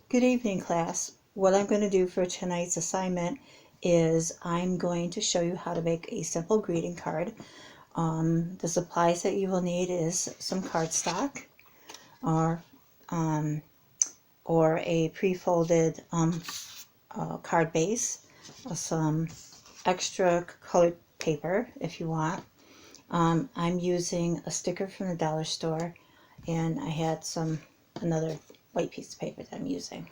Good evening, class. What I'm going to do for tonight's assignment is I'm going to show you how to make a simple greeting card. The supplies that you will need is some cardstock or a pre-folded card base, some extra colored paper if you want. I'm using a sticker from the dollar store, and I had another white piece of paper that I'm using.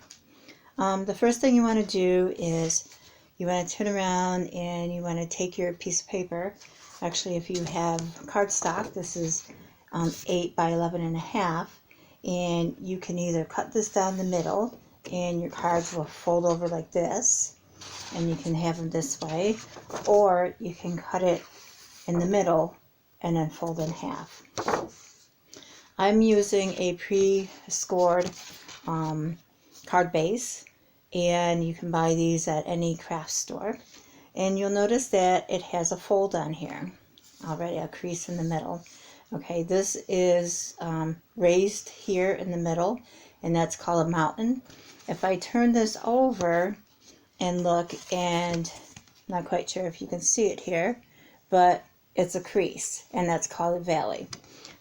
The first thing you want to do is you want to turn around and you want to take your piece of paper. Actually, if you have cardstock, this is 8 by 11 and a half, and you can either cut this down the middle and your cards will fold over like this, and you can have them this way, or you can cut it in the middle and then fold in half. I'm using a pre-scored card base, and you can buy these at any craft store. And you'll notice that it has a fold on here already, a crease in the middle. Okay, this is raised here in the middle, and that's called a mountain. If I turn this over and look, and I'm not quite sure if you can see it here, but it's a crease, and that's called a valley.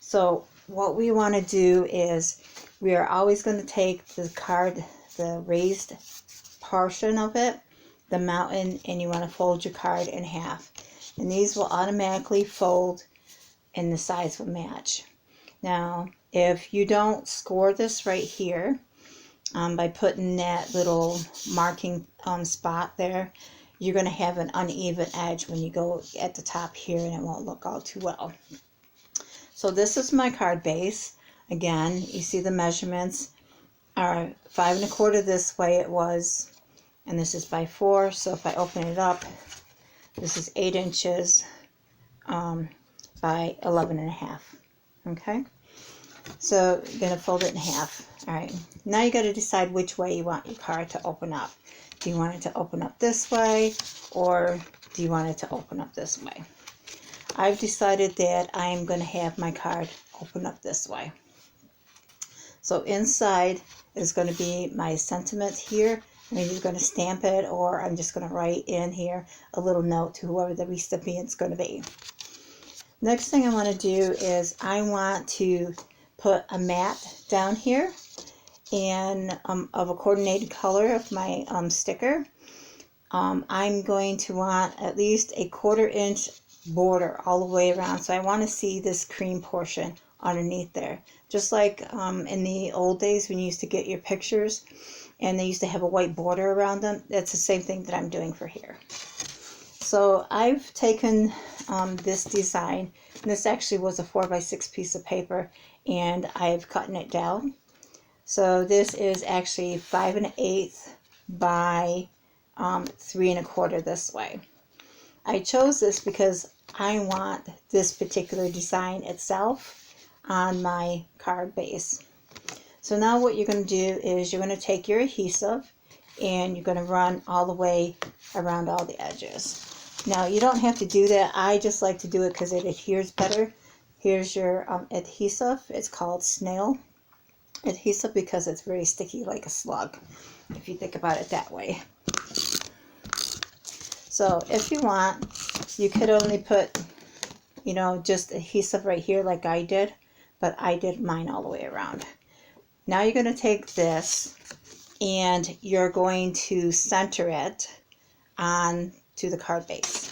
So what we want to do is we are always going to take the card, the raised portion of it, the mountain, and you want to fold your card in half. And these will automatically fold and the size will match. Now, if you don't score this right here, by putting that little marking spot there, you're going to have an uneven edge when you go at the top here, and it won't look all too well. So this is my card base. Again, you see the measurements are 5 1/4 this way it was, and this is by 4. So if I open it up, this is 8 inches by 11 and a half. Okay, so you're going to fold it in half. All right, now you got to decide which way you want your card to open up. Do you want it to open up this way, or do you want it to open up this way? I've decided that I'm going to have my card open up this way. So inside is going to be my sentiment here. I'm either going to stamp it, or I'm just going to write in here a little note to whoever the recipient's going to be. Next thing I want to do is I want to put a mat down here, and of a coordinated color of my sticker. I'm going to want at least a 1/4 inch border all the way around. So I want to see this cream portion underneath there. Just like in the old days when you used to get your pictures and they used to have a white border around them, that's the same thing that I'm doing for here. So I've taken this design, and this actually was a 4 by 6 piece of paper, and I've cut it down. So this is actually 5 1/8 by 3 1/4 this way. I chose this because I want this particular design itself on my card base. So now what you're going to do is you're going to take your adhesive and you're going to run all the way around all the edges. Now you don't have to do that. I just like to do it because it adheres better. Here's your adhesive. It's called snail adhesive because it's very sticky like a slug, if you think about it that way. So if you want, you could only put, just adhesive right here like I did, but I did mine all the way around. Now you're going to take this and you're going to center it on to the card base.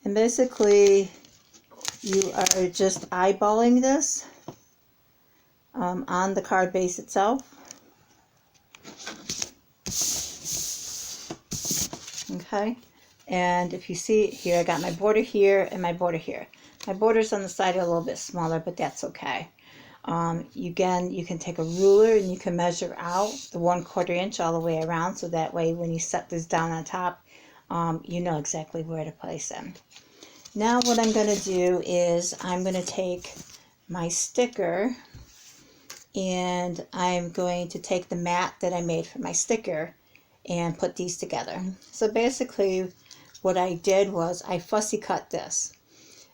And basically you are just eyeballing this on the card base itself. Okay, and if you see here, I got my border here and my border here. My borders on the side are a little bit smaller, but that's okay. You can take a ruler and you can measure out the 1/4 inch all the way around, so that way when you set this down on top, you know exactly where to place them. Now what I'm going to do is I'm going to take my sticker, and I'm going to take the mat that I made for my sticker and put these together. So basically what I did was I fussy cut this.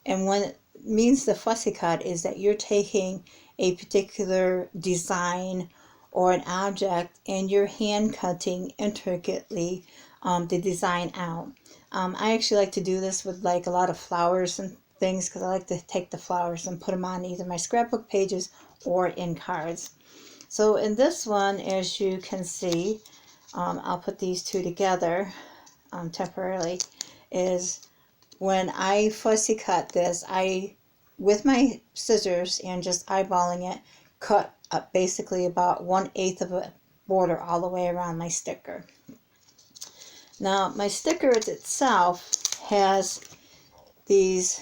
And what it means the fussy cut is that you're taking a particular design or an object and you're hand cutting intricately the design out. I actually like to do this with like a lot of flowers and things because I like to take the flowers and put them on either my scrapbook pages or in cards. So in this one, as you can see, I'll put these two together temporarily, is when I fussy cut this, I, with my scissors and just eyeballing it, cut up basically about 1/8 of a border all the way around my sticker. Now my sticker itself has these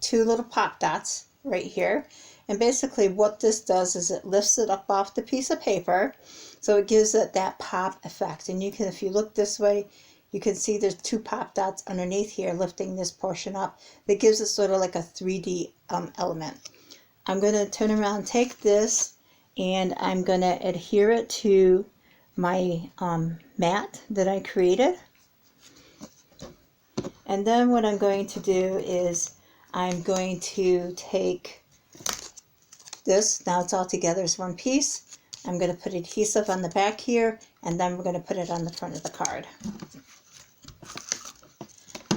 two little pop dots right here, and basically what this does is it lifts it up off the piece of paper, so it gives it that pop effect. And you can, if you look this way, you can see there's two pop dots underneath here lifting this portion up. That gives it sort of like a 3D element. I'm going to turn around and take this and I'm going to adhere it to my mat that I created. And then what I'm going to do is I'm going to take this, now it's all together as one piece. I'm going to put adhesive on the back here, and then we're going to put it on the front of the card.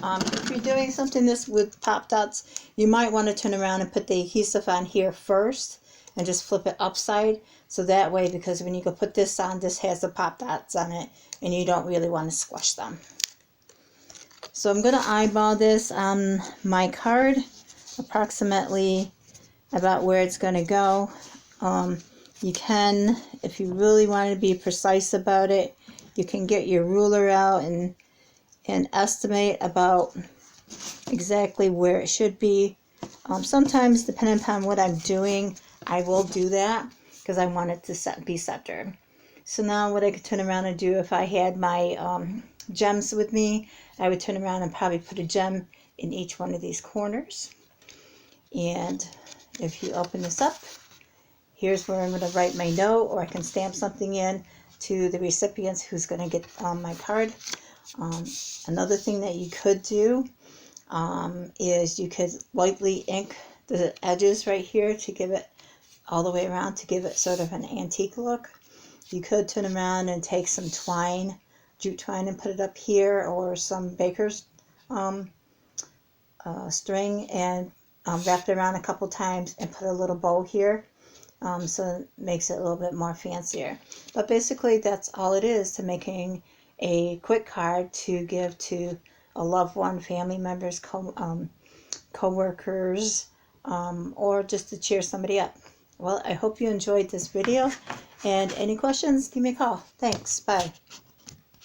If you're doing something this with pop dots, you might want to turn around and put the adhesive on here first and just flip it upside, so that way, because when you go put this on, this has the pop dots on it and you don't really want to squash them. So I'm going to eyeball this on my card, approximately about where it's going to go. You can, if you really want to be precise about it, you can get your ruler out and estimate about exactly where it should be. Sometimes, depending upon what I'm doing, I will do that because I want it to be centered. So now what I could turn around and do, if I had my gems with me, I would turn around and probably put a gem in each one of these corners. And if you open this up, here's where I'm going to write my note, or I can stamp something in to the recipients who's going to get my card. Another thing that you could do is you could lightly ink the edges right here to give it all the way around, to give it sort of an antique look. You could turn around and take some twine, jute twine, and put it up here, or some baker's string, and wrap it around a couple times and put a little bow here, so it makes it a little bit more fancier. But basically that's all it is to making a quick card to give to a loved one, family members, co-workers, or just to cheer somebody up. Well, I hope you enjoyed this video, and any questions, give me a call. Thanks. Bye.